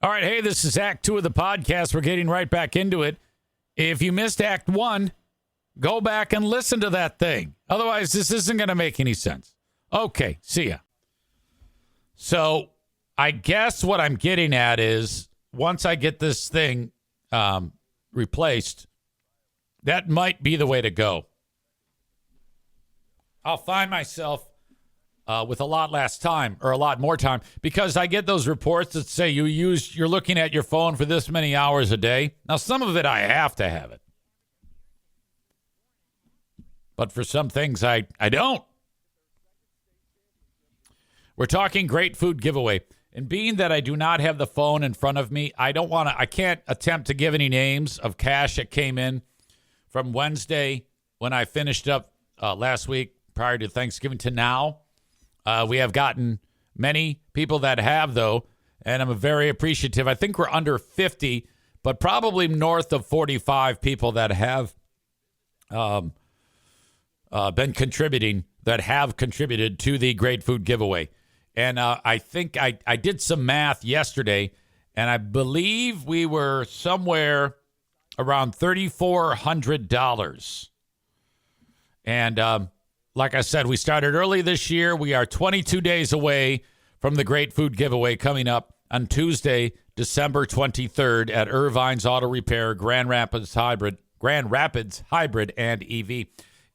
All right, hey, this is Act 2 of the podcast. We're getting right back into it. If you missed Act 1, go back and listen to that thing. Otherwise, this isn't going to make any sense. Okay, see ya. So I guess what I'm getting at is once I get this thing replaced, that might be the way to go. I'll find myself with a lot less time or a lot more time because I get those reports that say you're looking at your phone for this many hours a day. Now, some of it I have to have it. But for some things I don't. We're talking great food giveaway. And being that I do not have the phone in front of me, I can't attempt to give any names of cash that came in from Wednesday when I finished up last week prior to Thanksgiving to now. We have gotten many people that have, though, and I'm very appreciative. I think we're under 50, but probably north of 45 people that have been contributing, that have contributed to the Great Food Giveaway. And I think I did some math yesterday, and I believe we were somewhere around $3,400. And like I said, we started early this year. We are 22 days away from the Great Food Giveaway coming up on Tuesday, December 23rd at Irvine's Auto Repair, Grand Rapids Hybrid, and EV.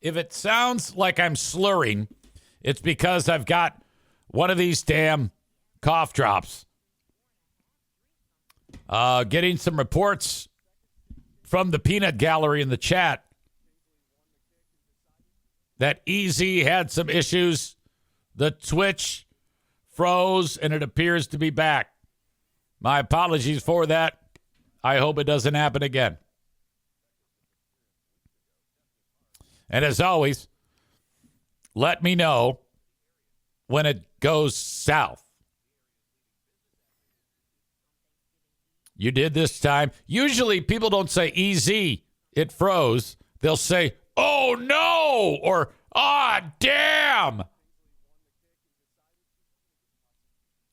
If it sounds like I'm slurring, it's because I've got one of these damn cough drops. Getting some reports from the peanut gallery in the chat that EZ had some issues. The Twitch froze, and it appears to be back. My apologies for that. I hope it doesn't happen again. And as always, let me know when it goes south. You did this time. Usually people don't say EZ, it froze. They'll say, oh no, or damn.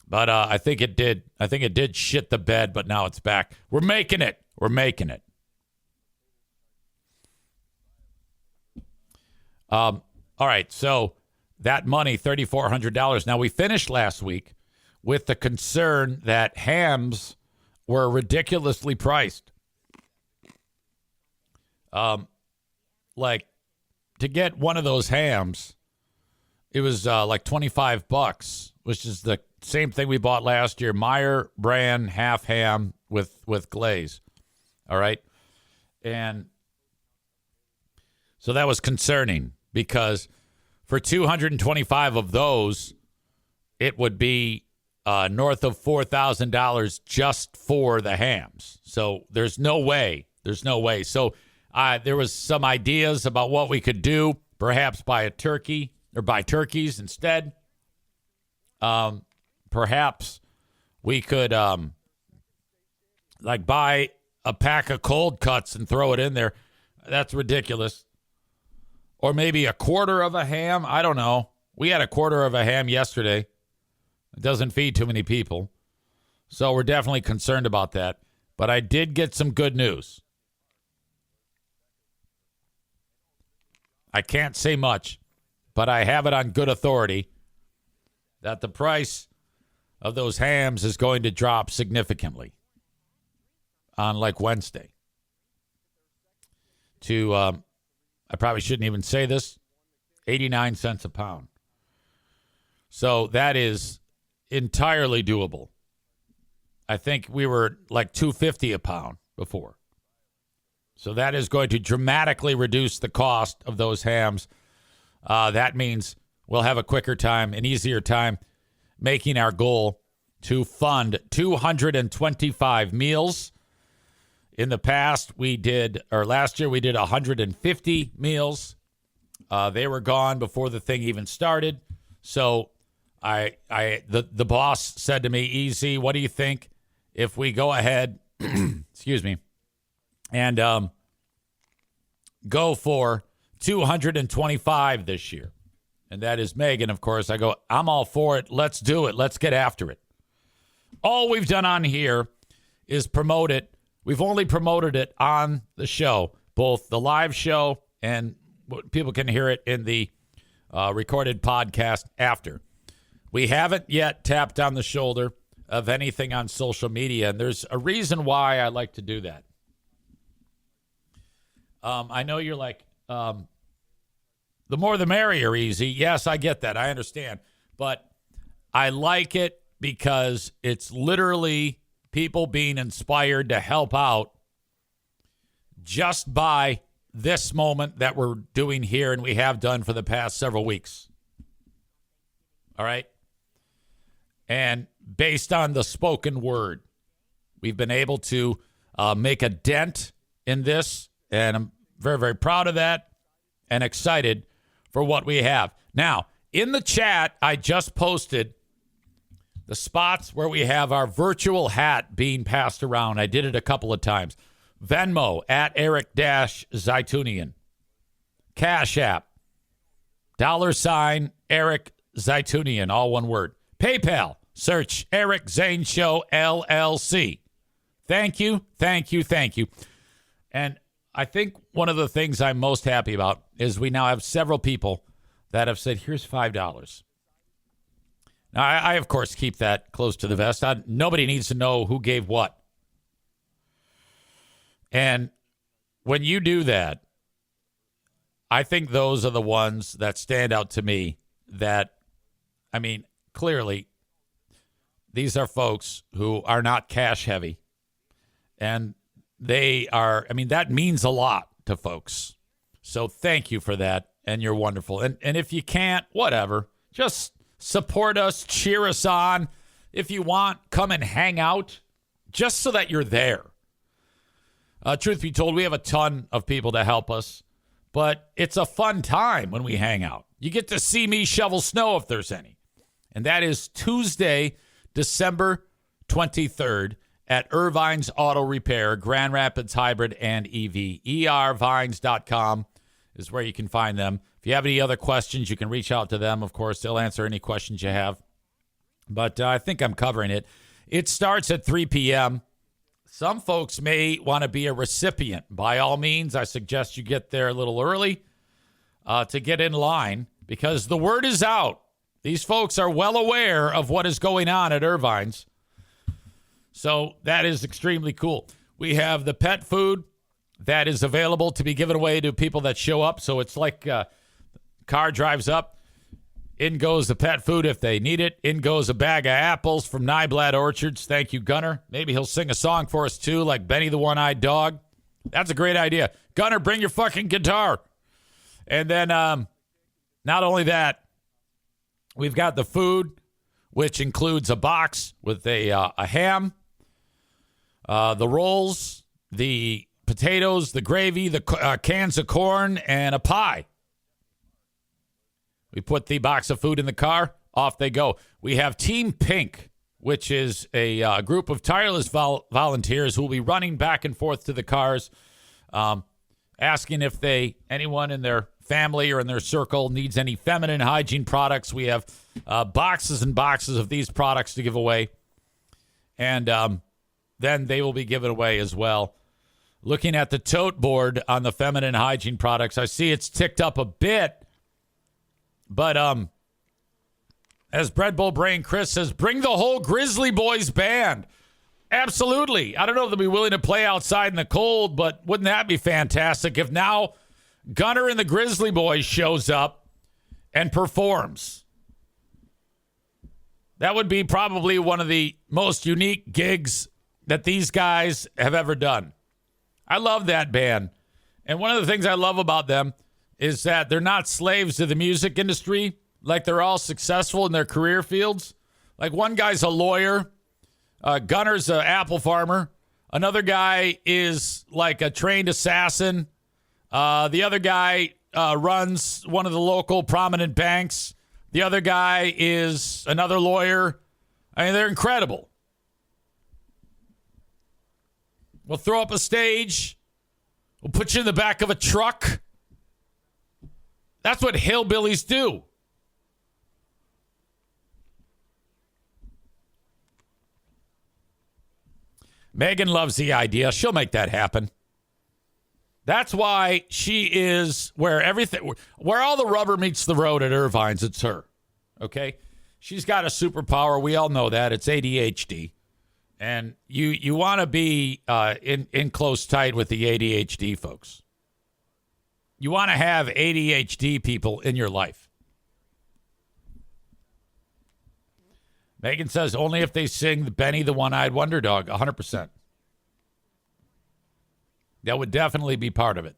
But I think it did. I think it did shit the bed, but now it's back. We're making it. All right, so that money, $3,400. Now, we finished last week with the concern that hams were ridiculously priced. Like, to get one of those hams, it was like $25, which is the same thing we bought last year. Meyer brand half ham with glaze. All right? And so that was concerning because for 225 of those, it would be north of $4,000 just for the hams. So there's no way. So there was some ideas about what we could do, perhaps buy a turkey or buy turkeys instead. Perhaps we could like buy a pack of cold cuts and throw it in there. That's ridiculous. Or maybe a quarter of a ham. I don't know. We had a quarter of a ham yesterday. It doesn't feed too many people. So we're definitely concerned about that. But I did get some good news. I can't say much, but I have it on good authority that the price of those hams is going to drop significantly on like Wednesday to, I probably shouldn't even say this, 89 cents a pound. So that is entirely doable. I think we were like $2.50 a pound before. So that is going to dramatically reduce the cost of those hams. That means we'll have a quicker time, an easier time making our goal to fund 225 meals. In the past, last year we did 150 meals. They were gone before the thing even started. So the boss said to me, EZ, what do you think if we go ahead, excuse me, and go for 225 this year? And that is Megan, of course. I go, I'm all for it. Let's do it. Let's get after it. All we've done on here is promote it. We've only promoted it on the show, both the live show and people can hear it in the recorded podcast after. We haven't yet tapped on the shoulder of anything on social media, and there's a reason why I like to do that. I know you're like, the more the merrier, Easy. Yes, I get that. I understand. But I like it because it's literally people being inspired to help out just by this moment that we're doing here and we have done for the past several weeks. All right? And based on the spoken word, we've been able to make a dent in this, and I'm very, very proud of that and excited for what we have. Now, in the chat, I just posted the spots where we have our virtual hat being passed around. I did it a couple of times. Venmo at Eric-Zaitunian. Cash App, $ Eric Zaitunian, all one word. PayPal, search Eric Zane Show LLC. Thank you, thank you, thank you. And I think one of the things I'm most happy about is we now have several people that have said, here's $5. Now, I of course, keep that close to the vest. Nobody needs to know who gave what. And when you do that, I think those are the ones that stand out to me that, I mean, clearly, these are folks who are not cash heavy. And they are, I mean, that means a lot to folks. So thank you for that. And you're wonderful. And if you can't, whatever, just support us, cheer us on. If you want, come and hang out just so that you're there. Truth be told, we have a ton of people to help us, but it's a fun time when we hang out. You get to see me shovel snow if there's any. And that is Tuesday, December 23rd at Irvine's Auto Repair, Grand Rapids Hybrid and EV. ervines.com is where you can find them. If you have any other questions, you can reach out to them. Of course, they'll answer any questions you have. But I think I'm covering it. It starts at 3 p.m. Some folks may want to be a recipient. By all means, I suggest you get there a little early to get in line because the word is out. These folks are well aware of what is going on at Irvine's. So that is extremely cool. We have the pet food that is available to be given away to people that show up. So it's like car drives up. In goes the pet food if they need it. In goes a bag of apples from Nyblad Orchards. Thank you, Gunner. Maybe he'll sing a song for us, too, like Benny the One-Eyed Dog. That's a great idea. Gunner, bring your fucking guitar. And then not only that, we've got the food, which includes a box with a ham, the rolls, the potatoes, the gravy, the cans of corn, and a pie. We put the box of food in the car. Off they go. We have Team Pink, which is a group of tireless volunteers who will be running back and forth to the cars, asking if anyone in their family or in their circle needs any feminine hygiene products. We have boxes and boxes of these products to give away. And then they will be given away as well. Looking at the tote board on the feminine hygiene products, I see it's ticked up a bit. But as Bread Bowl Brain Chris says, bring the whole Grizzly Boys band. Absolutely. I don't know if they'll be willing to play outside in the cold, but wouldn't that be fantastic if now Gunner and the Grizzly Boys shows up and performs? That would be probably one of the most unique gigs that these guys have ever done. I love that band. And one of the things I love about them is that they're not slaves to the music industry. Like, they're all successful in their career fields. Like, one guy's a lawyer. Gunner's an apple farmer. Another guy is like a trained assassin. The other guy runs one of the local prominent banks. The other guy is another lawyer. I mean, they're incredible. We'll throw up a stage. We'll put you in the back of a truck. That's what hillbillies do. Megan loves the idea. She'll make that happen. That's why she is where all the rubber meets the road at Irvine's, it's her. Okay? She's got a superpower. We all know that. It's ADHD. And you want to be in close tight with the ADHD folks. You want to have ADHD people in your life. Megan says only if they sing Benny the One-Eyed Wonder Dog, 100%. That would definitely be part of it.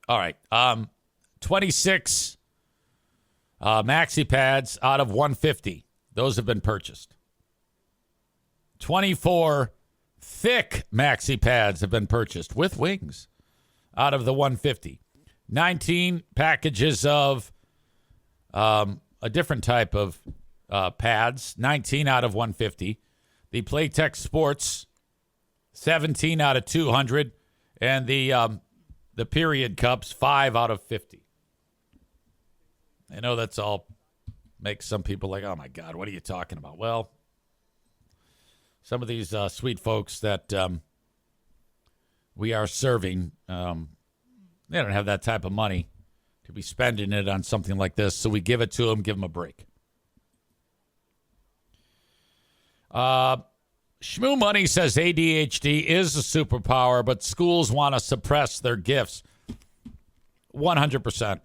All right. 26 maxi pads out of 150. Those have been purchased. 24 thick maxi pads have been purchased with wings out of the 150. 19 packages of a different type of pads, 19 out of 150. The Playtex Sports, 17 out of 200. And the period cups, 5 out of 50. I know that's all makes some people like, oh, my God, what are you talking about? Well, some of these sweet folks that we are serving, they don't have that type of money to be spending it on something like this, so we give it to them, give them a break. Shmoo Money says ADHD is a superpower, but schools want to suppress their gifts. 100%.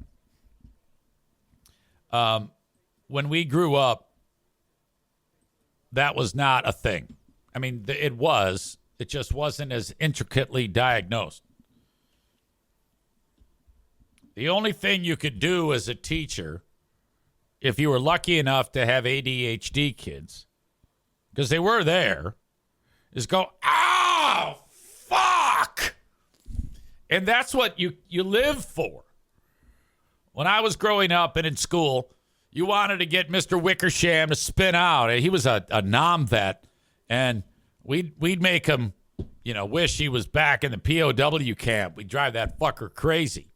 When we grew up, that was not a thing. I mean, it was. It just wasn't as intricately diagnosed. The only thing you could do as a teacher, if you were lucky enough to have ADHD kids, because they were there, is go, ow, fuck. And that's what you live for. When I was growing up and in school, you wanted to get Mr. Wickersham to spin out. He was a nom vet, and we'd make him, wish he was back in the POW camp. We'd drive that fucker crazy.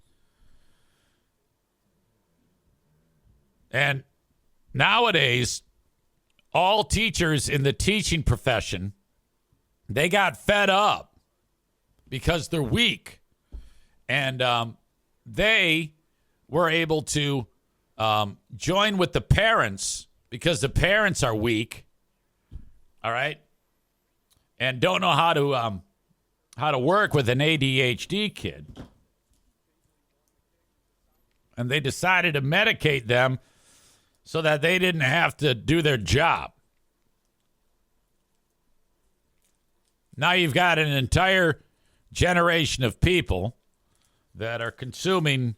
And nowadays, all teachers in the teaching profession, they got fed up because they're weak. And they were able to join with the parents because the parents are weak, all right, and don't know how to work with an ADHD kid. And they decided to medicate them so that they didn't have to do their job. Now you've got an entire generation of people that are consuming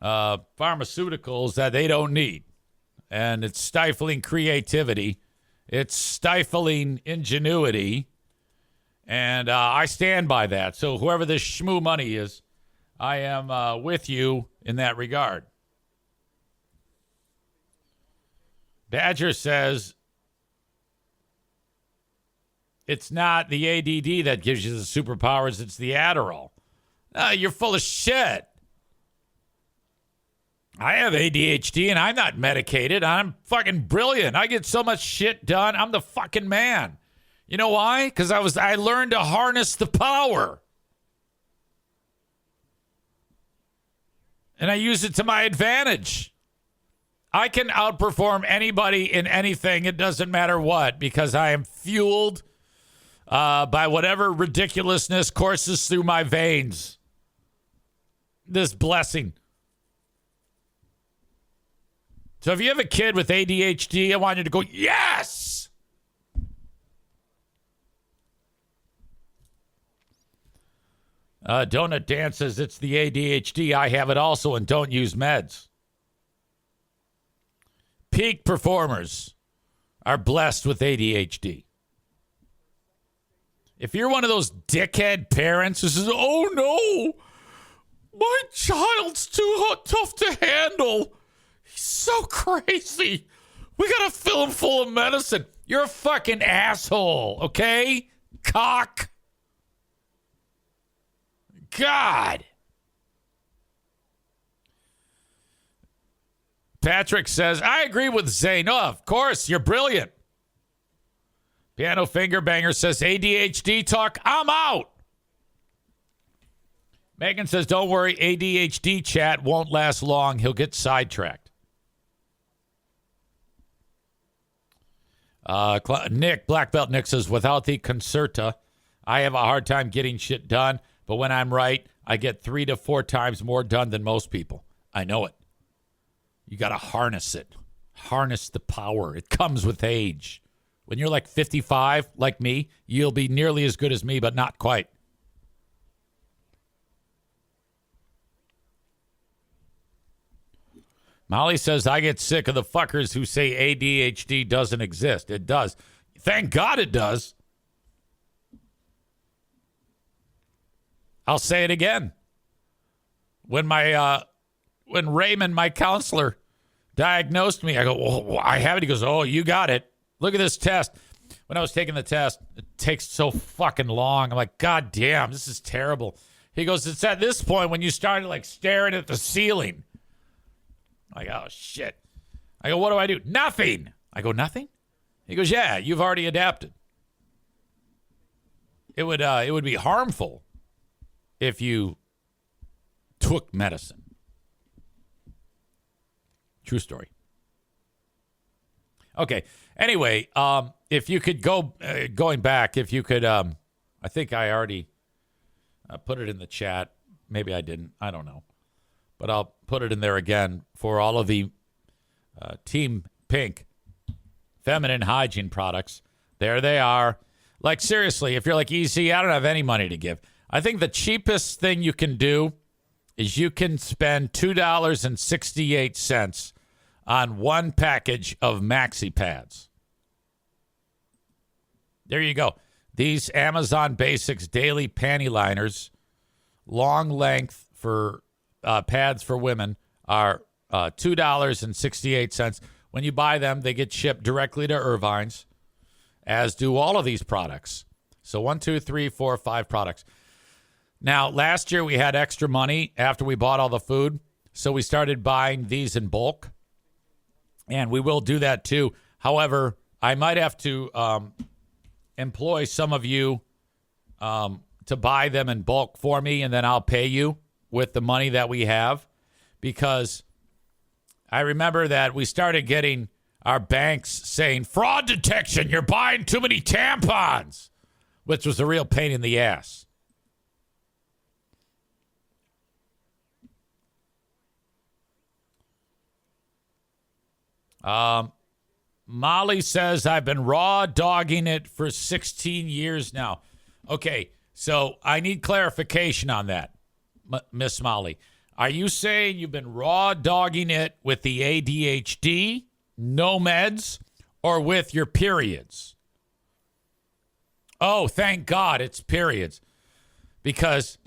pharmaceuticals that they don't need. And it's stifling creativity. It's stifling ingenuity. And I stand by that. So whoever this Shmoo Money is, I am with you in that regard. Badger says it's not the ADD that gives you the superpowers, it's the Adderall. You're full of shit. I have ADHD and I'm not medicated. I'm fucking brilliant. I get so much shit done. I'm the fucking man. You know why? Because I learned to harness the power. And I use it to my advantage. I can outperform anybody in anything. It doesn't matter what, because I am fueled by whatever ridiculousness courses through my veins. This blessing. So if you have a kid with ADHD, I want you to go, yes! Donut Dan says it's the ADHD. I have it also and don't use meds. Peak performers are blessed with ADHD. If you're one of those dickhead parents who says, oh no, my child's too tough to handle. He's so crazy. We got to fill him full of medicine. You're a fucking asshole, okay? Cock. God. Patrick says, I agree with Zane. Oh, of course, you're brilliant. Piano Finger Banger says, ADHD talk, I'm out. Megan says, don't worry, ADHD chat won't last long. He'll get sidetracked. Nick, Black Belt Nick says, without the concerta, I have a hard time getting shit done. But when I'm right, I get 3 to 4 times more done than most people. I know it. You got to harness it. Harness the power. It comes with age. When you're like 55, like me, you'll be nearly as good as me, but not quite. Molly says, I get sick of the fuckers who say ADHD doesn't exist. It does. Thank God it does. I'll say it again. When Raymond, my counselor, diagnosed me, I go, well, I have it. He goes, oh, you got it. Look at this test. When I was taking the test, it takes so fucking long. I'm like, God damn, this is terrible. He goes, it's at this point when you started like staring at the ceiling. I'm like, oh, shit. I go, what do? Nothing. I go, nothing? He goes, yeah, you've already adapted. It would be harmful if you took medicine. True story. Okay. Anyway, if you could going back, if you could, I think I already put it in the chat. Maybe I didn't. I don't know. But I'll put it in there again for all of the Team Pink feminine hygiene products. There they are. Like, seriously, if you're like, EC, I don't have any money to give. I think the cheapest thing you can do is you can spend $2.68 on one package of maxi pads. There you go. These Amazon Basics daily panty liners, long length for pads for women, are $2.68. When you buy them, they get shipped directly to Irvine's, as do all of these products. So 1, 2, 3, 4, 5 products. Now, last year we had extra money after we bought all the food, so we started buying these in bulk, and we will do that too. However, I might have to employ some of you to buy them in bulk for me, and then I'll pay you with the money that we have, because I remember that we started getting our banks saying, fraud detection, you're buying too many tampons, which was a real pain in the ass. Molly says, I've been raw dogging it for 16 years now. Okay, so I need clarification on that, Miss Molly. Are you saying you've been raw dogging it with the ADHD, no meds, or with your periods? Oh, thank God it's periods. Because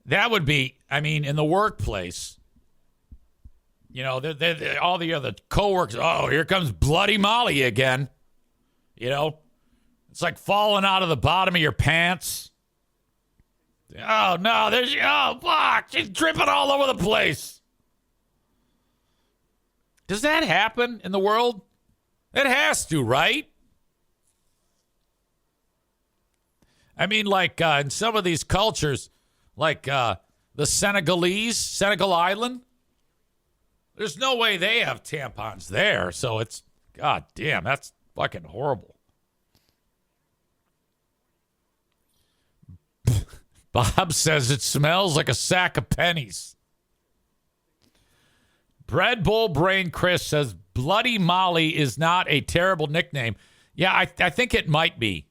that would be, I mean, in the workplace, you know, all the other coworkers, oh, here comes Bloody Molly again. You know, it's like falling out of the bottom of your pants. Oh, no, oh, fuck, she's dripping all over the place. Does that happen in the world? It has to, right? I mean, like in some of these cultures, like the Senegal Island, there's no way they have tampons there. So it's, God damn, that's fucking horrible. Bob says it smells like a sack of pennies. Bread Bowl Brain Chris says Bloody Molly is not a terrible nickname. Yeah, I think it might be.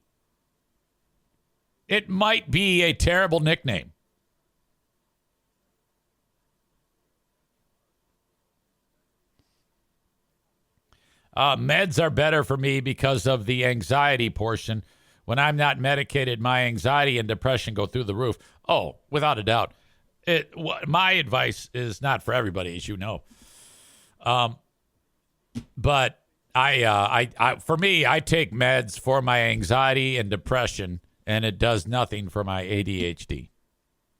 It might be a terrible nickname. Meds are better for me because of the anxiety portion. When I'm not medicated, my anxiety and depression go through the roof. Oh, without a doubt. My advice is not for everybody, as you know. But for me, I take meds for my anxiety and depression, and it does nothing for my ADHD.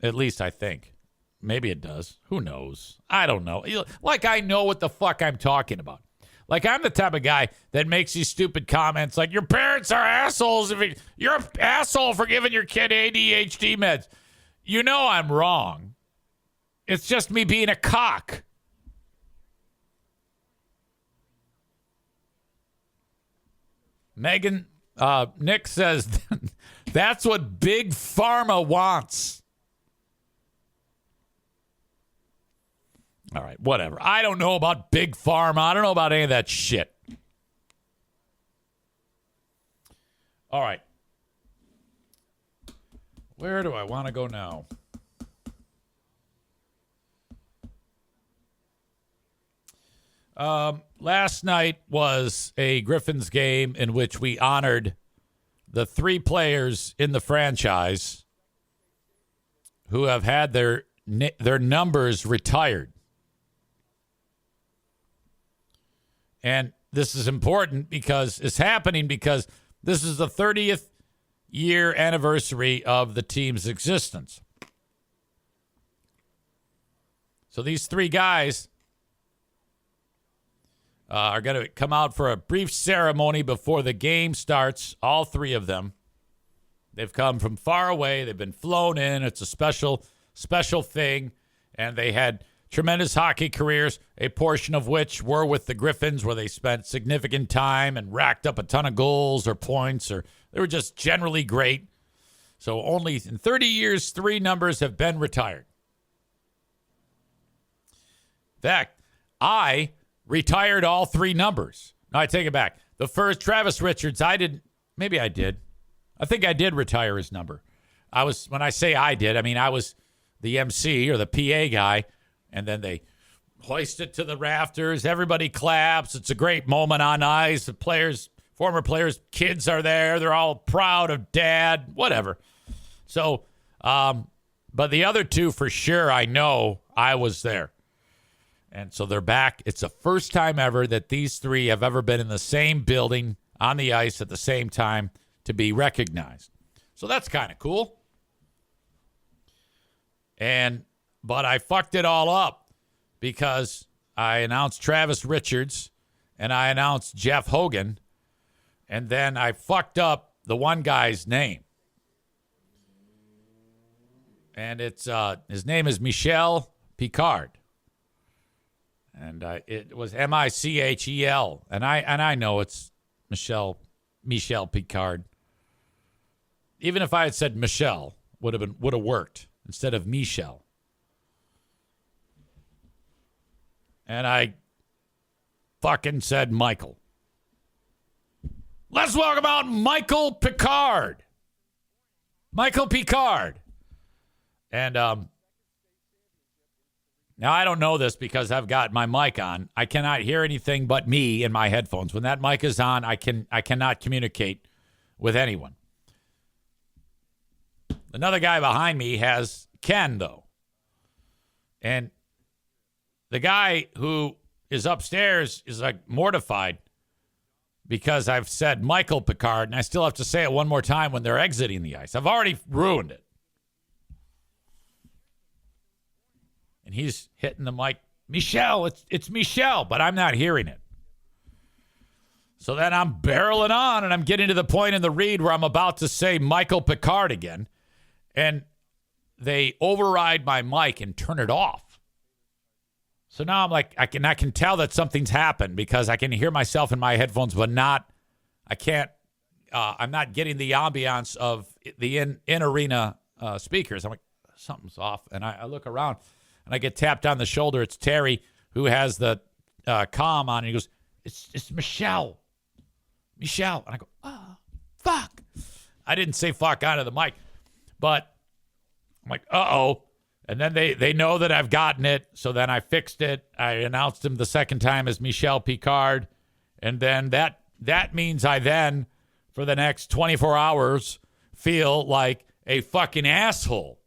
At least I think. Maybe it does. Who knows? I don't know. Like I know what the fuck I'm talking about. Like I'm the type of guy that makes these stupid comments like your parents are assholes. You're an asshole for giving your kid ADHD meds. You know I'm wrong. It's just me being a cock. Nick says that's what Big Pharma wants. All right, whatever. I don't know about Big Pharma. I don't know about any of that shit. All right. Where do I want to go now? Last night was a Griffins game in which we honored the 3 players in the franchise who have had their numbers retired. And this is important because it's happening because this is the 30th year anniversary of the team's existence. So these 3 guys are going to come out for a brief ceremony before the game starts, all 3 of them. They've come from far away. They've been flown in. It's a special thing. And they had tremendous hockey careers, a portion of which were with the Griffins, where they spent significant time and racked up a ton of goals or points, or they were just generally great. So only in 30 years, 3 numbers have been retired. In fact, I retired all 3 numbers. No, I take it back. The first, Travis Richards, I didn't. Maybe I did. I think I did retire his number. When I say I did, I mean I was the MC or the PA guy, and then they hoist it to the rafters. Everybody claps. It's a great moment on ice. The players, former players, kids are there. They're all proud of dad, whatever. So, but the other 2 for sure, I know I was there. And so they're back. It's the first time ever that these 3 have ever been in the same building on the ice at the same time to be recognized. So that's kind of cool. But I fucked it all up because I announced Travis Richards and I announced Jeff Hogan, and then I fucked up the one guy's name. And it's his name is Michel Picard. And it was Michel, and I know it's Michel Picard. Even if I had said Michelle, would have worked instead of Michel. And I fucking said Michael. Let's welcome out Michael Picard. Michael Picard. And now, I don't know this because I've got my mic on. I cannot hear anything but me in my headphones. When that mic is on, I cannot communicate with anyone. Another guy behind me has Ken, though. And the guy who is upstairs is like mortified because I've said Michael Picard, and I still have to say it one more time when they're exiting the ice. I've already ruined it. And he's hitting the mic, Michelle, it's Michelle, but I'm not hearing it. So then I'm barreling on, and I'm getting to the point in the read where I'm about to say Michael Picard again, and they override my mic and turn it off. So now I'm like, I can tell that something's happened because I can hear myself in my headphones, but I'm not getting the ambiance of the in-arena speakers. I'm like, something's off, and I look around. And I get tapped on the shoulder. It's Terry who has the comm on. And he goes, it's Michelle. Michelle. And I go, oh, fuck. I didn't say fuck onto the mic. But I'm like, uh-oh. And then they know that I've gotten it. So then I fixed it. I announced him the second time as Michel Picard. And then that means I then, for the next 24 hours, feel like a fucking asshole.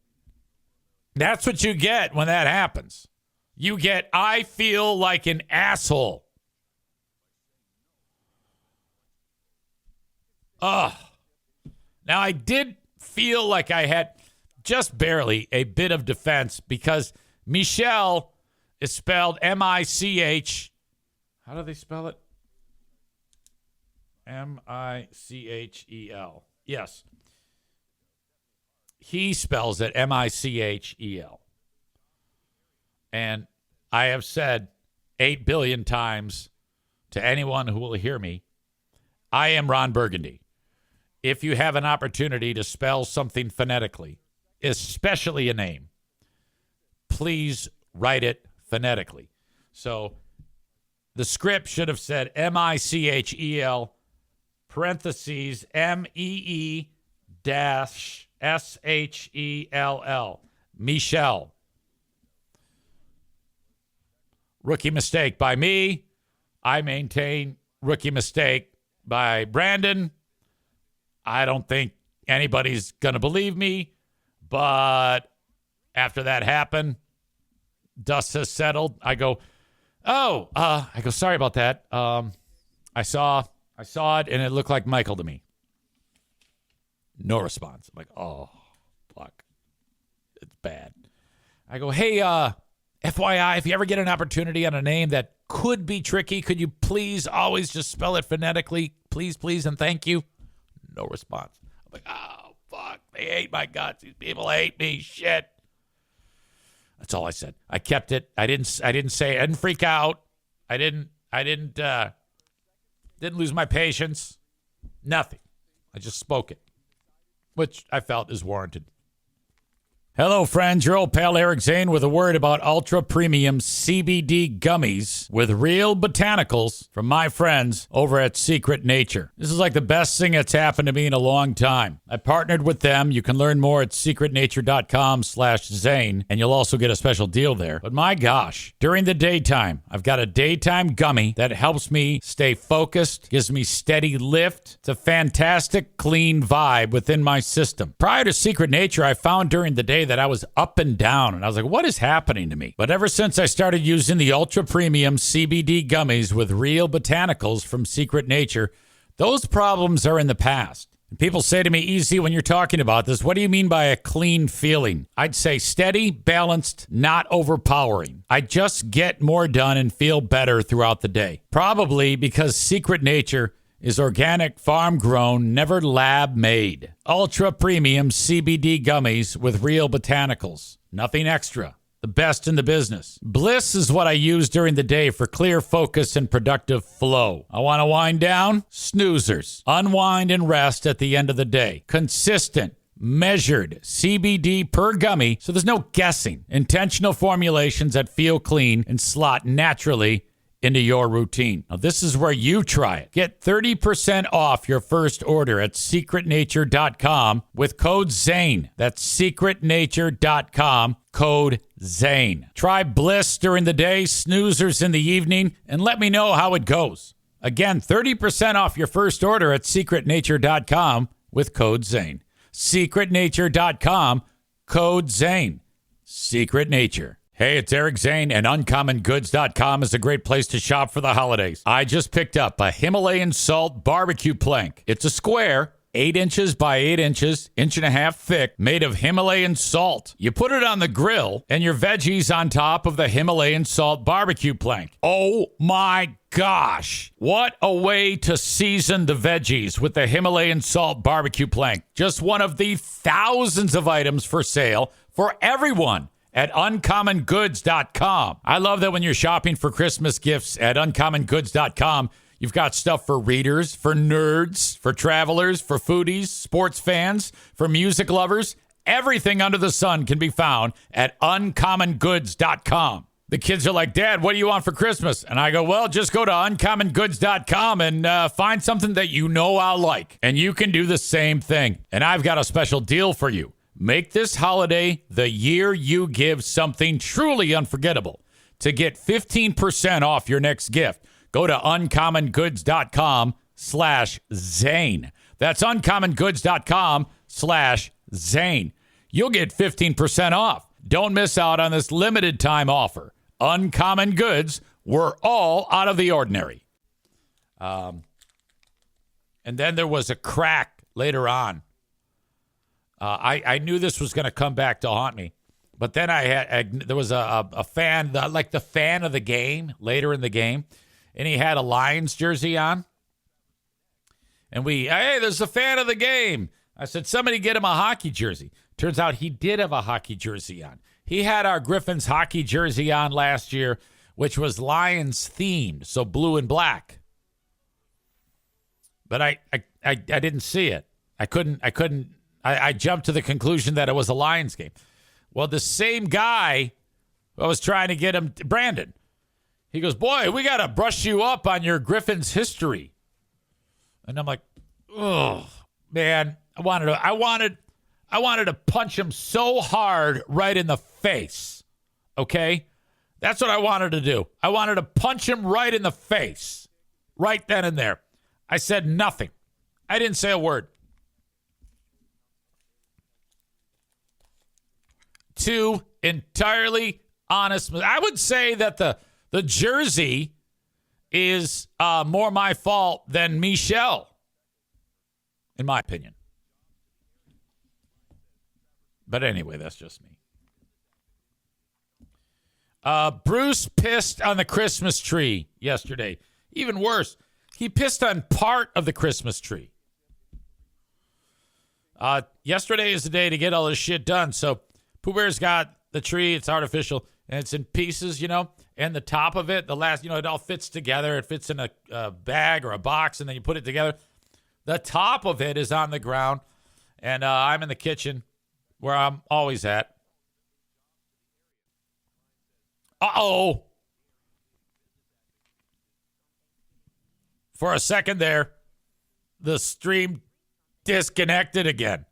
That's what you get when that happens. You get, I feel like an asshole. Ugh. Now, I did feel like I had, just barely, a bit of defense because Michelle is spelled M-I-C-H. How do they spell it? M-I-C-H-E-L. Yes. He spells it M-I-C-H-E-L. And I have said 8 billion times to anyone who will hear me, I am Ron Burgundy. If you have an opportunity to spell something phonetically, especially a name, please write it phonetically. So the script should have said M-I-C-H-E-L parentheses M-E-E dash S-H-E-L-L. Michelle. Rookie mistake by me. I maintain rookie mistake by Brandon. I don't think anybody's going to believe me, but after that happened, dust has settled. I go, sorry about that. I saw it and it looked like Michael to me. No response. I'm like, oh, fuck. It's bad. I go, hey, FYI, if you ever get an opportunity on a name that could be tricky, could you please always just spell it phonetically? Please, please, and thank you. No response. I'm like, oh, fuck. They hate my guts. These people hate me. Shit. That's all I said. I kept it. I didn't say, I didn't freak out. I didn't lose my patience. Nothing. I just spoke it, which I felt is warranted. Hello, friends. Your old pal Eric Zane with a word about ultra premium CBD gummies with real botanicals from my friends over at Secret Nature. This is like the best thing that's happened to me in a long time. I partnered with them. You can learn more at secretnature.com/Zane, and you'll also get a special deal there. But my gosh, during the daytime, I've got a daytime gummy that helps me stay focused, gives me steady lift. It's a fantastic, clean vibe within my system. Prior to Secret Nature, I found during the day that I was up and down, and I was like, what is happening to me? But ever since I started using the ultra premium CBD gummies with real botanicals from Secret Nature, those problems are in the past. And people say to me, EZ, when you're talking about this, what do you mean by a clean feeling? I'd say steady, balanced, not overpowering. I just get more done and feel better throughout the day. Probably because Secret Nature is organic, farm-grown, never lab-made. Ultra-premium CBD gummies with real botanicals. Nothing extra. The best in the business. Bliss is what I use during the day for clear focus and productive flow. I want to wind down? Snoozers. Unwind and rest at the end of the day. Consistent, measured CBD per gummy, so there's no guessing. Intentional formulations that feel clean and slot naturally into your routine. Now, this is where you try it. Get 30% off your first order at secretnature.com with code ZANE. That's secretnature.com, code ZANE. Try Bliss during the day, Snoozers in the evening, and let me know how it goes. Again, 30% off your first order at secretnature.com with code ZANE. Secretnature.com, code ZANE. Secret Nature. Hey, it's Eric Zane, and UncommonGoods.com is a great place to shop for the holidays. I just picked up a Himalayan salt barbecue plank. It's a square, 8 inches by 8 inches, 1.5 inches thick, made of Himalayan salt. You put it on the grill, and your veggies on top of the Himalayan salt barbecue plank. Oh my gosh. What a way to season the veggies with the Himalayan salt barbecue plank. Just one of the thousands of items for sale for everyone at uncommongoods.com. I love that when you're shopping for Christmas gifts at uncommongoods.com, you've got stuff for readers, for nerds, for travelers, for foodies, sports fans, for music lovers. Everything under the sun can be found at uncommongoods.com. The kids are like, Dad, what do you want for Christmas? And I go, well, just go to uncommongoods.com and find something that you know I'll like. And you can do the same thing. And I've got a special deal for you. Make this holiday the year you give something truly unforgettable. To get 15% off your next gift, go to uncommongoods.com/Zane. That's uncommongoods.com/Zane. You'll get 15% off. Don't miss out on this limited time offer. Uncommon Goods, we're all out of the ordinary. And then there was a crack later on. I knew this was going to come back to haunt me. But then there was a fan, like the fan of the game later in the game, and he had a Lions jersey on. And hey, there's a fan of the game. I said, somebody get him a hockey jersey. Turns out he did have a hockey jersey on. He had our Griffins hockey jersey on last year, which was Lions themed, so blue and black. But I didn't see it. I jumped to the conclusion that it was a Lions game. Well, the same guy, I was trying to get him, Brandon. He goes, boy, we got to brush you up on your Griffins history. And I'm like, oh, man, I wanted to punch him so hard right in the face. Okay? That's what I wanted to do. I wanted to punch him right in the face. Right then and there. I said nothing. I didn't say a word. Two entirely honest. I would say that the jersey is more my fault than Michelle, in my opinion. But anyway, that's just me. Bruce pissed on the Christmas tree yesterday. Even worse, he pissed on part of the Christmas tree. Yesterday is the day to get all this shit done, so Pooh Bear's got the tree. It's artificial, and it's in pieces, and the top of it, the last, it all fits together. It fits in a bag or a box, and then you put it together. The top of it is on the ground, and I'm in the kitchen where I'm always at. Uh-oh. For a second there, the stream disconnected again.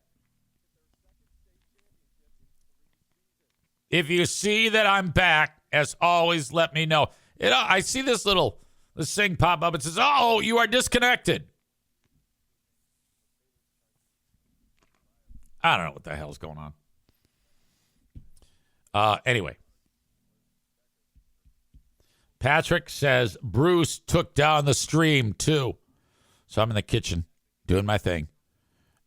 If you see that I'm back, as always, let me know. I see this thing pop up. It says, oh, you are disconnected. I don't know what the hell's going on. Anyway. Patrick says Bruce took down the stream, too. So I'm in the kitchen doing my thing.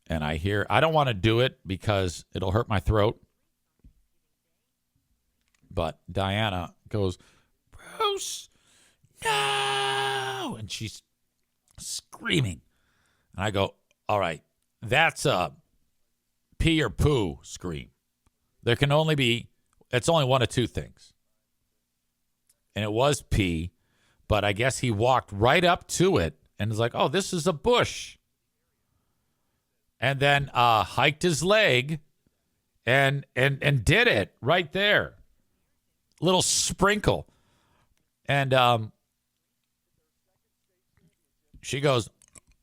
And I don't want to do it because it'll hurt my throat. But Diana goes, Bruce, no! And she's screaming. And I go, all right, that's a pee or poo scream. There can only be, it's only one of two things. And it was pee, but I guess he walked right up to it and was like, oh, this is a bush. And then hiked his leg and did it right there. Little sprinkle. And she goes,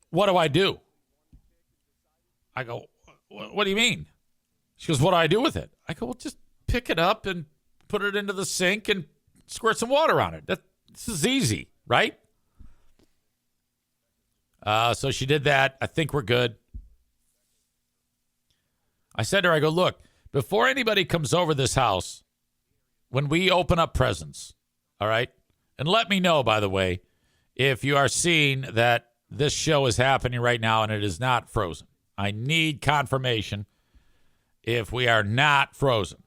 what do I do? I go, what do you mean? She goes, what do I do with it? I go, well, just pick it up and put it into the sink and squirt some water on it. This is easy, right? So she did that. I think we're good. I said to her, I go, look, before anybody comes over this house, when we open up presents, all right? And let me know, by the way, if you are seeing that this show is happening right now and it is not frozen. I need confirmation if we are not frozen.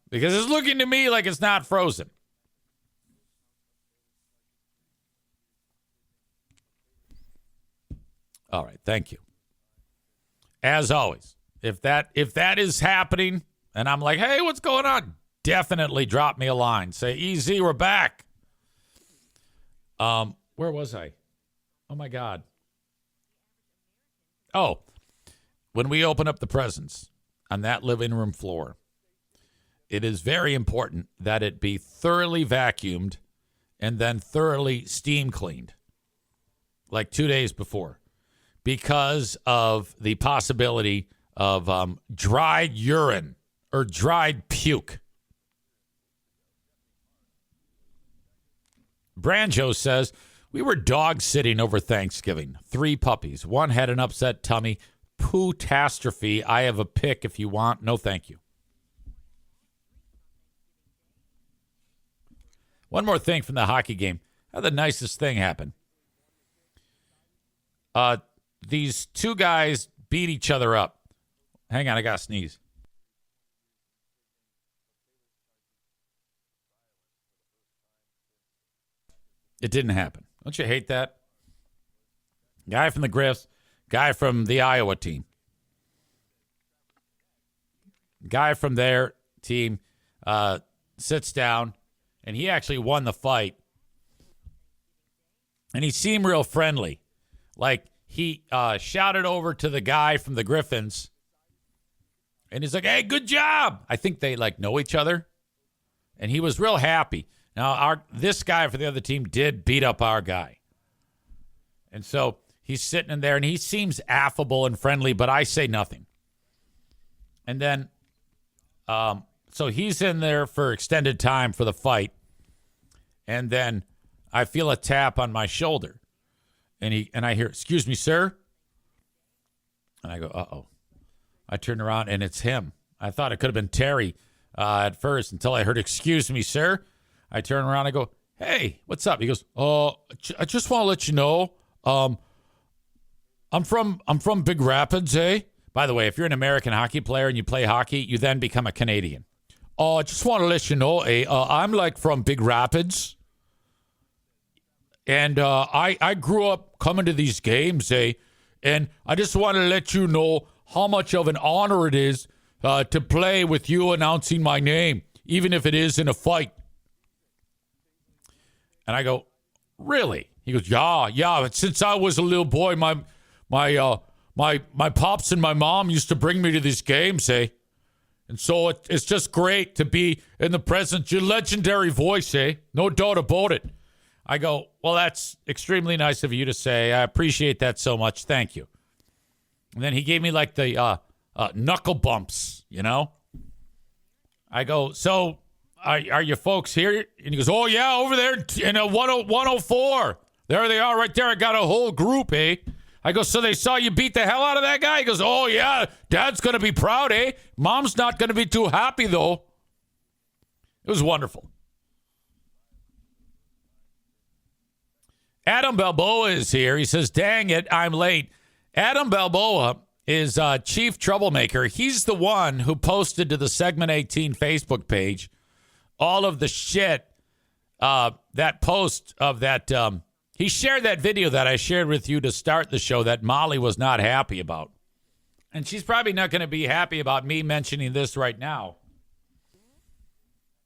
Because it's looking to me like it's not frozen. All right, thank you. As always, if that is happening and I'm like, hey, what's going on? Definitely drop me a line. Say, EZ, we're back. Where was I? Oh, my God. Oh, when we open up the presents on that living room floor, it is very important that it be thoroughly vacuumed and then thoroughly steam cleaned, like 2 days before, because of the possibility of dried urine or dried puke. Branjo says, we were dog sitting over Thanksgiving. 3 puppies. One had an upset tummy. Poo-tastrophe. I have a pic if you want. No, thank you. One more thing from the hockey game. How the nicest thing happened. These 2 guys beat each other up. Hang on, I got to sneeze. It didn't happen. Don't you hate that? Guy from the Griffs, guy from the Iowa team. Guy from their team sits down, and he actually won the fight. And he seemed real friendly. Like, he shouted over to the guy from the Griffins, and he's like, hey, good job. I think they, know each other. And he was real happy. Now, this guy for the other team did beat up our guy. And so he's sitting in there, and he seems affable and friendly, but I say nothing. And then, so he's in there for extended time for the fight. And then I feel a tap on my shoulder. And I hear, excuse me, sir. And I go, uh-oh. I turn around, and it's him. I thought it could have been Terry at first until I heard, excuse me, sir. I turn around, I go, hey, what's up? He goes, I just want to let you know, I'm from Big Rapids, eh? By the way, if you're an American hockey player and you play hockey, you then become a Canadian. I just want to let you know, I'm from Big Rapids. And I grew up coming to these games, and I just want to let you know how much of an honor it is to play with you announcing my name, even if it is in a fight. And I go, really? He goes, yeah. Since I was a little boy, my pops and my mom used to bring me to these games, And so it's just great to be in the presence. Your legendary voice, No doubt about it. I go, well, that's extremely nice of you to say. I appreciate that so much. Thank you. And then he gave me the knuckle bumps, I go, so are you folks here? And he goes, oh, yeah, over there in 104. There they are right there. I got a whole group, I go, so they saw you beat the hell out of that guy? He goes, oh, yeah, Dad's going to be proud, Mom's not going to be too happy, though. It was wonderful. Adam Balboa is here. He says, dang it, I'm late. Adam Balboa is chief troublemaker. He's the one who posted to the Segment 18 Facebook page all of the shit, that post of that. He shared that video that I shared with you to start the show that Molly was not happy about. And she's probably not going to be happy about me mentioning this right now.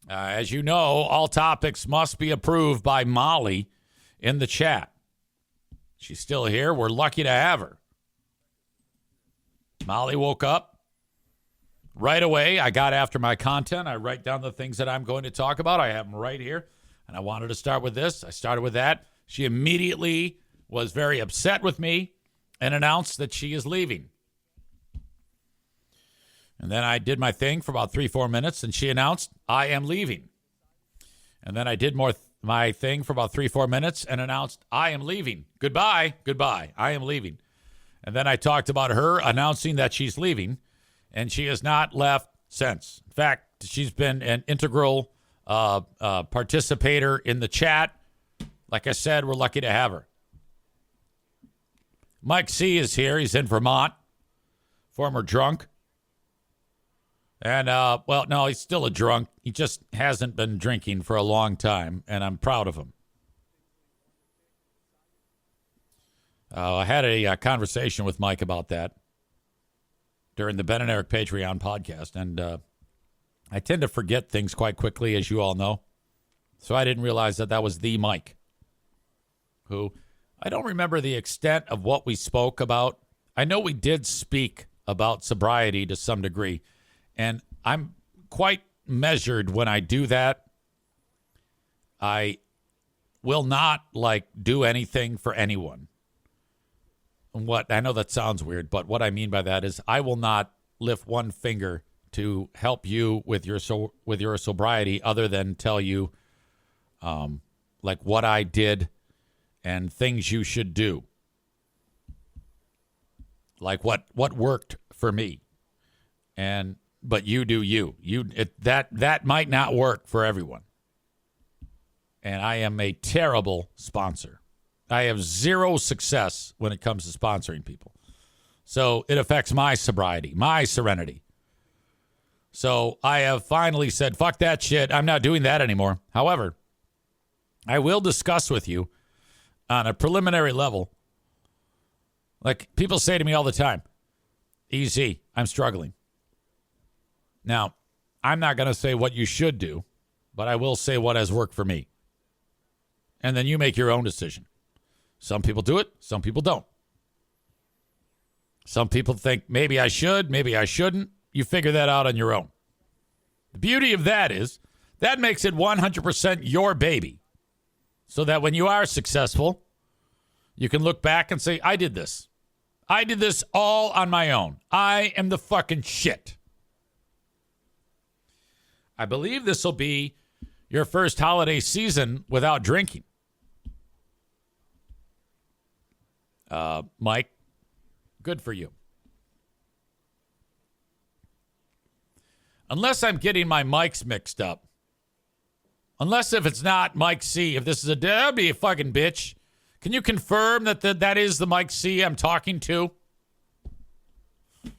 As you know, all topics must be approved by Molly in the chat. She's still here. We're lucky to have her. Molly woke up right away. I got after my content. I write down the things that I'm going to talk about. I have them right here. And I wanted to start with this. I started with that. She immediately was very upset with me and announced that she is leaving. And then I did my thing for about 3-4 minutes, and she announced, I am leaving. And then I did my thing for about 3-4 minutes and announced, I am leaving. Goodbye. I am leaving. And then I talked about her announcing that she's leaving, and she has not left since. In fact, she's been an integral participator in the chat. Like I said, we're lucky to have her. Mike C. is here. He's in Vermont, former drunk. And, well, no, he's still a drunk. He just hasn't been drinking for a long time, and I'm proud of him. I had a conversation with Mike about that during the Ben and Eric Patreon podcast, and I tend to forget things quite quickly, as you all know. So I didn't realize that was the Mike, who I don't remember the extent of what we spoke about. I know we did speak about sobriety to some degree, and I'm quite measured when I do that. I will not, do anything for anyone. What I know that sounds weird, but what I mean by that is I will not lift one finger to help you with your sobriety other than tell you what I did and things you should do. Like what worked for me. But you do you. That might not work for everyone. And I am a terrible sponsor. I have zero success when it comes to sponsoring people. So it affects my sobriety, my serenity. So I have finally said, fuck that shit. I'm not doing that anymore. However, I will discuss with you on a preliminary level. Like people say to me all the time, EZ, I'm struggling. Now, I'm not going to say what you should do, but I will say what has worked for me. And then you make your own decision. Some people do it. Some people don't. Some people think maybe I should, maybe I shouldn't. You figure that out on your own. The beauty of that is that makes it 100% your baby. So that when you are successful, you can look back and say, I did this. I did this all on my own. I am the fucking shit. I believe this will be your first holiday season without drinking. Mike, good for you. Unless I'm getting my mics mixed up. Unless if it's not Mike C. If this is that'd be a fucking bitch. Can you confirm that that is the Mike C. I'm talking to? Can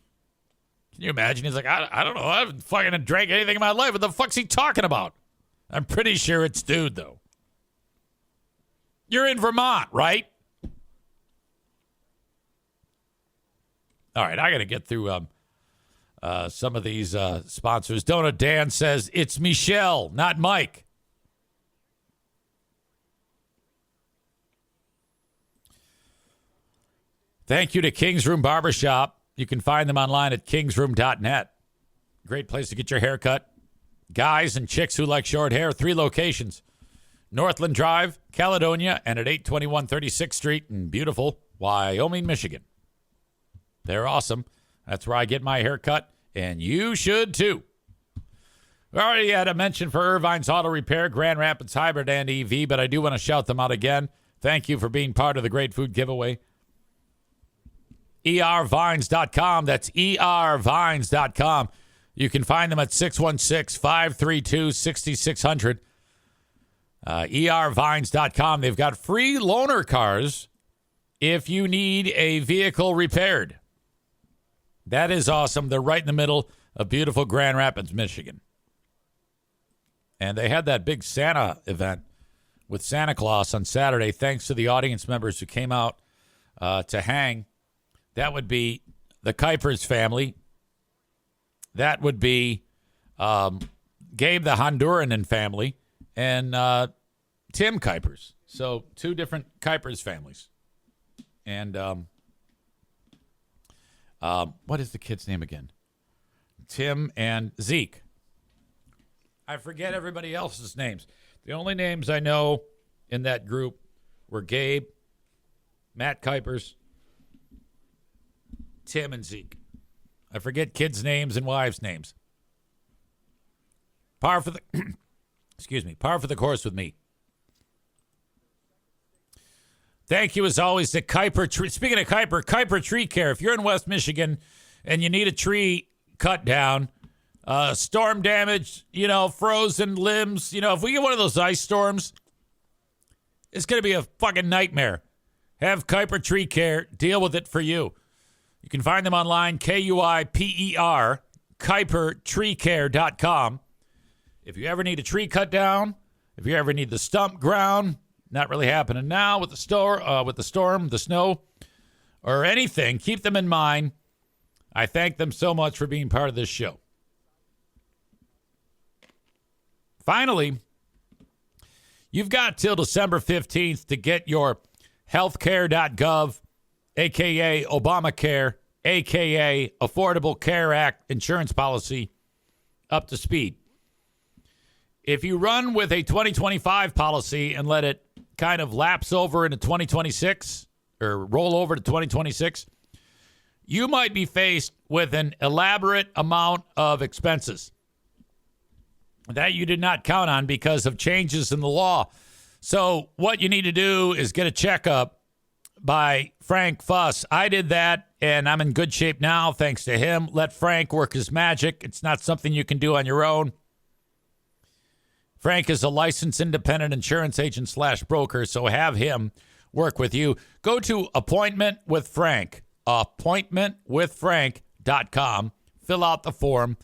you imagine? He's like, I don't know. I haven't fucking drank anything in my life. What the fuck's he talking about? I'm pretty sure it's dude, though. You're in Vermont, right? All right, I got to get through some of these sponsors. Donut Dan says, it's Michelle, not Mike. Thank you to King's Room Barbershop. You can find them online at kingsroom.net. Great place to get your hair cut. Guys and chicks who like short hair, 3 locations. Northland Drive, Caledonia, and at 821 36th Street in beautiful Wyoming, Michigan. They're awesome. That's where I get my hair cut, and you should too. We already had a mention for Irvine's Auto Repair, Grand Rapids Hybrid and EV, but I do want to shout them out again. Thank you for being part of the Great Food Giveaway. ervines.com. That's ervines.com. You can find them at 616-532-6600. ervines.com. They've got free loaner cars if you need a vehicle repaired. That is awesome. They're right in the middle of beautiful Grand Rapids, Michigan. And they had that big Santa event with Santa Claus on Saturday, thanks to the audience members who came out to hang. That would be the Kuipers family. That would be Gabe the Honduran family and Tim Kuipers. So 2 different Kuipers families. And what is the kid's name again? Tim and Zeke. I forget everybody else's names. The only names I know in that group were Gabe, Matt Kuipers, Tim, and Zeke. I forget kids' names and wives' names. Par for the par for the course with me. Thank you, as always, to Kuiper Tree. Speaking of Kuiper Tree Care. If you're in West Michigan and you need a tree cut down, storm damage, frozen limbs, if we get one of those ice storms, it's going to be a fucking nightmare. Have Kuiper Tree Care deal with it for you. You can find them online, Kuiper, KuiperTreeCare.com. If you ever need a tree cut down, if you ever need the stump ground, not really happening now with the storm, the snow, or anything, keep them in mind. I thank them so much for being part of this show. Finally, you've got till December 15th to get your healthcare.gov, a.k.a. Obamacare, a.k.a. Affordable Care Act insurance policy up to speed. If you run with a 2025 policy and let it kind of lapse over into 2026 or roll over to 2026, you might be faced with an elaborate amount of expenses that you did not count on because of changes in the law. So what you need to do is get a checkup by Frank Fuss. I did that, and I'm in good shape now thanks to him. Let Frank work his magic. It's not something you can do on your own. Frank is a licensed independent insurance agent / broker, so have him work with you. Go to Appointment with Frank, appointmentwithfrank.com. Fill out the form,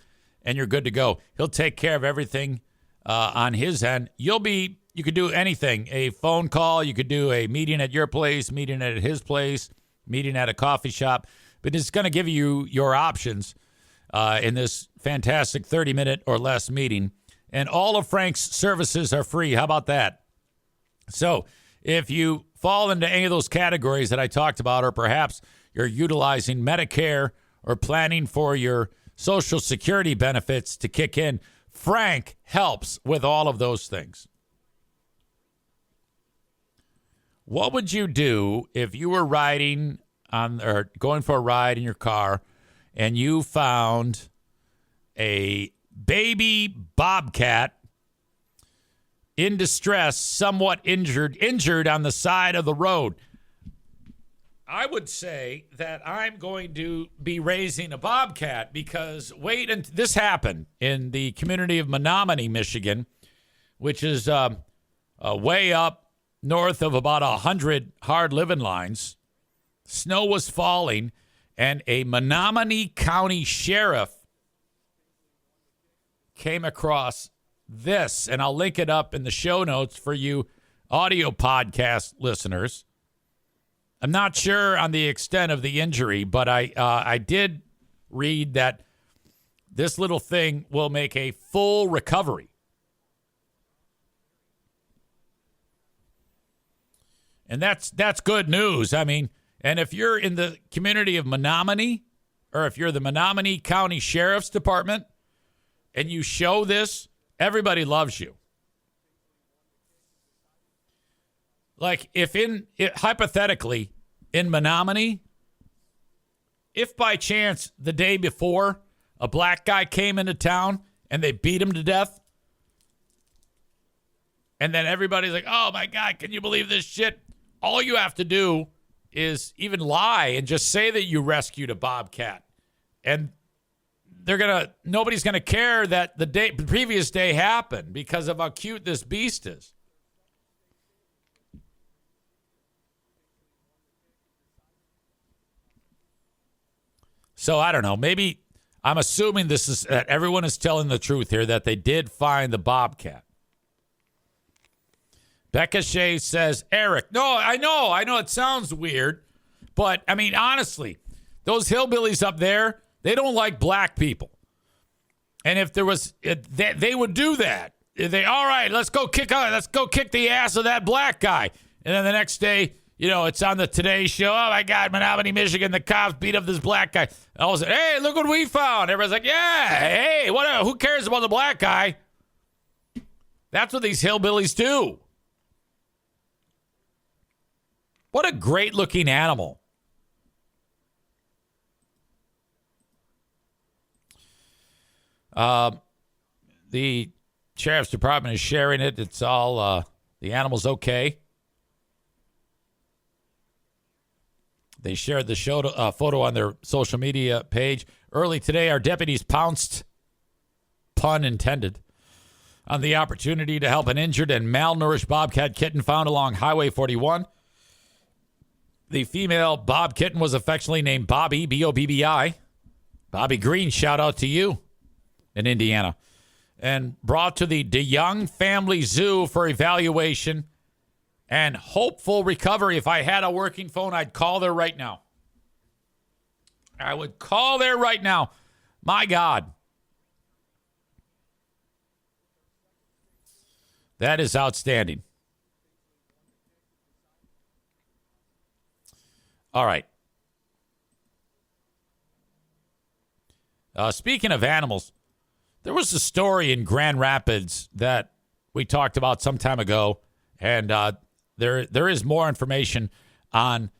and you're good to go. He'll take care of everything on his end. You could do anything. A phone call. You could do a meeting at your place, meeting at his place, meeting at a coffee shop. But it's going to give you your options in this fantastic 30-minute or less meeting. And all of Frank's services are free. How about that? So if you fall into any of those categories that I talked about, or perhaps you're utilizing Medicare or planning for your Social Security benefits to kick in, Frank helps with all of those things. What would you do if you were riding on or going for a ride in your car and you found a baby bobcat in distress, somewhat injured on the side of the road? I would say that I'm going to be raising a bobcat because this happened in the community of Menominee, Michigan, which is way up north of about 100 hard living lines. Snow was falling, and a Menominee County sheriff came across this, and I'll link it up in the show notes for you audio podcast listeners. I'm not sure on the extent of the injury, but I did read that this little thing will make a full recovery. And that's good news. I mean, and if you're in the community of Menominee, or if you're the Menominee County Sheriff's Department, and you show this, everybody loves you. Like hypothetically, in Menominee, if by chance the day before a black guy came into town and they beat him to death, and then everybody's like, oh my God, can you believe this shit? All you have to do is even lie and just say that you rescued a bobcat. And nobody's gonna care that the previous day happened because of how cute this beast is. So I don't know. Maybe I'm assuming that everyone is telling the truth here, that they did find the bobcat. Becca Shea says, Eric, no, I know it sounds weird, but I mean, honestly, those hillbillies up there, they don't like black people. And if there was, they would do that. All right, let's go kick the ass of that black guy. And then the next day, it's on the Today Show. Oh my God, Menominee, Michigan, the cops beat up this black guy. And all of a sudden, hey, look what we found. Everybody's like, yeah, hey, who cares about the black guy? That's what these hillbillies do. What a great looking animal. The sheriff's department is sharing it. It's all, the animal's okay. They shared the photo on their social media page. Early today, our deputies pounced, pun intended, on the opportunity to help an injured and malnourished bobcat kitten found along Highway 41. The female bob kitten was affectionately named Bobby, B-O-B-B-I. Bobby Green, shout out to you in Indiana. And brought to the DeYoung Family Zoo for evaluation and hopeful recovery. If I had a working phone, I'd call there right now. I would call there right now. My God. That is outstanding. All right. Speaking of animals, there was a story in Grand Rapids that we talked about some time ago, and there is more information on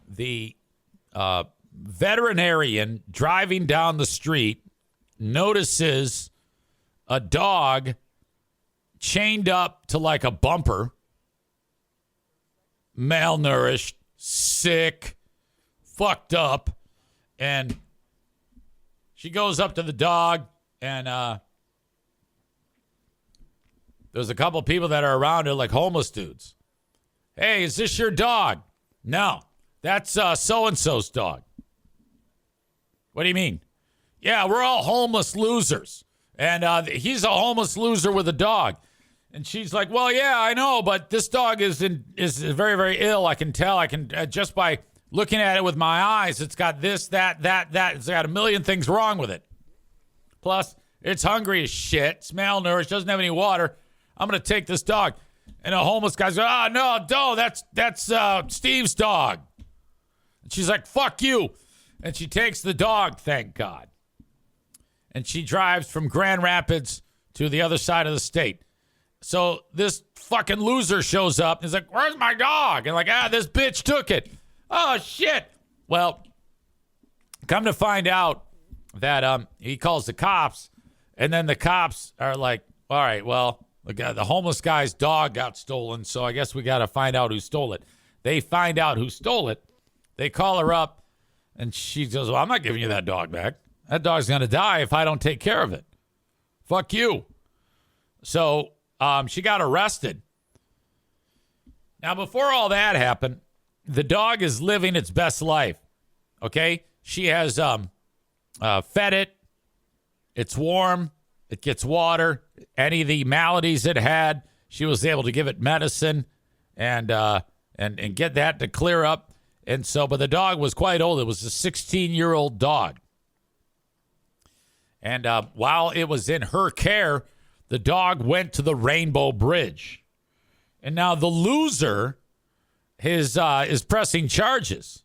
the veterinarian driving down the street notices a dog chained up to like a bumper, malnourished, sick, fucked up, and she goes up to the dog, and there's a couple people that are around her, like homeless dudes. Hey, is this your dog? No, that's so-and-so's dog. What do you mean? Yeah, we're all homeless losers. And he's a homeless loser with a dog. And she's like, well, yeah, I know, but this dog is very, very ill. I can tell. I can just by looking at it with my eyes, it's got this, that. It's got a million things wrong with it. Plus, it's hungry as shit. It's malnourished. Doesn't have any water. I'm going to take this dog. And a homeless guy's like, no, that's Steve's dog. And she's like, fuck you. And she takes the dog, thank God. And she drives from Grand Rapids to the other side of the state. So this fucking loser shows up and is like, where's my dog? And like, this bitch took it. Oh, shit. Well, come to find out that he calls the cops. And then the cops are like, all right, well, the homeless guy's dog got stolen. So I guess we got to find out who stole it. They find out who stole it. They call her up. And she goes, well, I'm not giving you that dog back. That dog's going to die if I don't take care of it. Fuck you. So she got arrested. Now, before all that happened, the dog is living its best life. Okay? She has fed it. It's warm. It gets water. Any of the maladies it had, she was able to give it medicine and get that to clear up. And so, but the dog was quite old. It was a 16-year-old dog. And while it was in her care, the dog went to the Rainbow Bridge. And now the loser is pressing charges.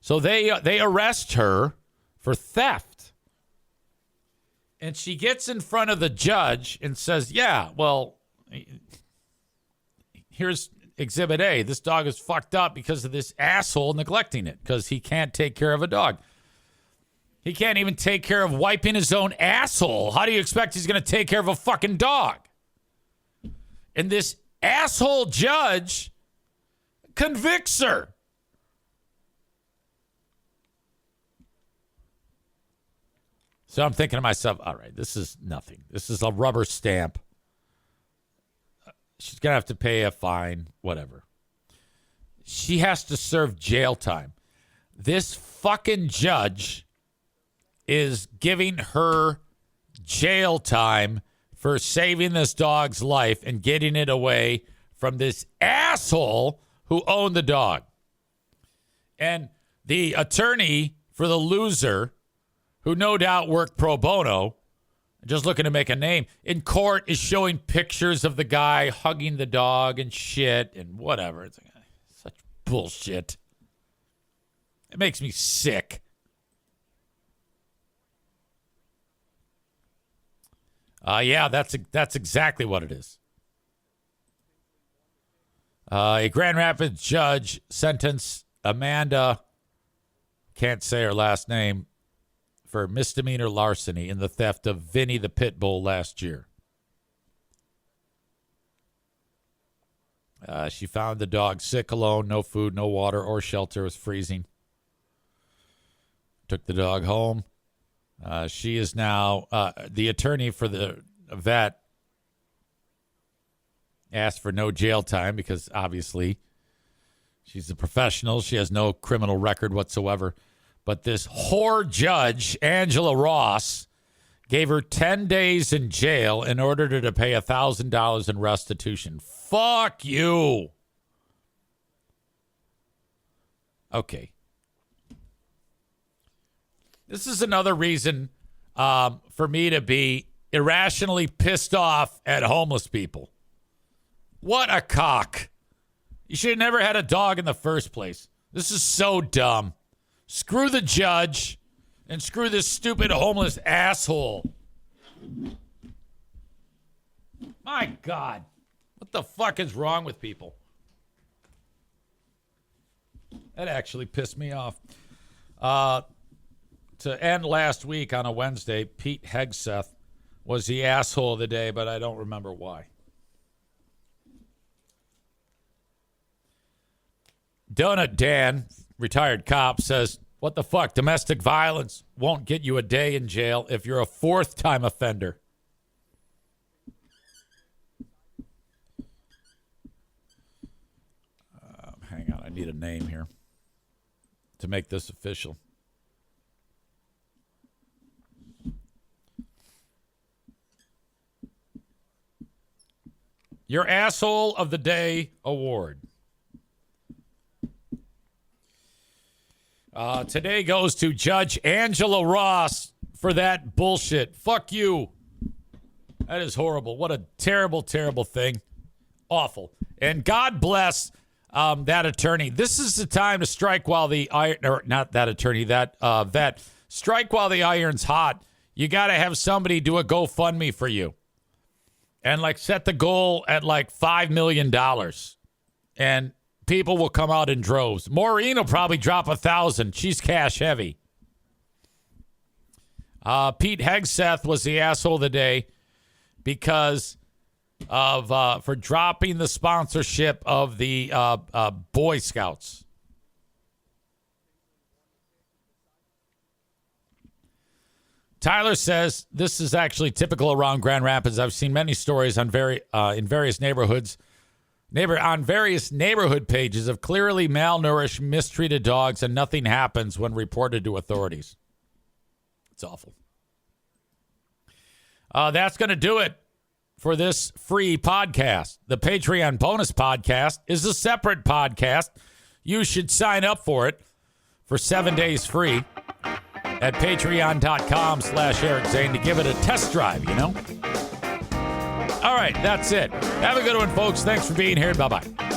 So they arrest her for theft. And she gets in front of the judge and says, yeah, well, here's Exhibit A. This dog is fucked up because of this asshole neglecting it because he can't take care of a dog. He can't even take care of wiping his own asshole. How do you expect he's going to take care of a fucking dog? And this asshole judge convicts her. So I'm thinking to myself, all right, this is nothing. This is a rubber stamp. She's going to have to pay a fine, whatever. She has to serve jail time. This fucking judge is giving her jail time for saving this dog's life and getting it away from this asshole who owned the dog. And the attorney for the loser, who no doubt worked pro bono, just looking to make a name, in court is showing pictures of the guy hugging the dog and shit and whatever. It's like, such bullshit. It makes me sick. Yeah, that's exactly what it is. A Grand Rapids judge sentenced Amanda, can't say her last name, for misdemeanor larceny in the theft of Vinny the pit bull last year. She found the dog sick, alone, no food, no water or shelter, was freezing. Took the dog home. She is now, the attorney for the vet asked for no jail time because obviously she's a professional. She has no criminal record whatsoever. But this whore judge, Angela Ross, gave her 10 days in jail and ordered her to pay $1,000 in restitution. Fuck you. Okay. This is another reason for me to be irrationally pissed off at homeless people. What a cock. You should have never had a dog in the first place. This is so dumb. Screw the judge and screw this stupid homeless asshole. My God. What the fuck is wrong with people? That actually pissed me off. To end last week on a Wednesday, Pete Hegseth was the asshole of the day, but I don't remember why. Donut Dan, retired cop, says, what the fuck? Domestic violence won't get you a day in jail if you're a fourth-time offender. Hang on, I need a name here to make this official. Your Asshole of the Day award. Today goes to Judge Angela Ross for that bullshit. Fuck you. That is horrible. What a terrible, terrible thing. Awful. And God bless that attorney. This is the time to strike while the iron, or not that attorney, that vet. Strike while the iron's hot. You got to have somebody do a GoFundMe for you. And like set the goal at like $5 million. And people will come out in droves. Maureen will probably drop 1,000. She's cash heavy. Pete Hegseth was the asshole of the day because of for dropping the sponsorship of the Boy Scouts. Tyler says this is actually typical around Grand Rapids. I've seen many stories on in various neighborhoods, on various neighborhood pages of clearly malnourished, mistreated dogs, and nothing happens when reported to authorities. It's awful. That's going to do it for this free podcast. The Patreon bonus podcast is a separate podcast. You should sign up for it for 7 days free at patreon.com/Eric Zane to give it a test drive, you know? All right, that's it. Have a good one, folks. Thanks for being here. Bye-bye.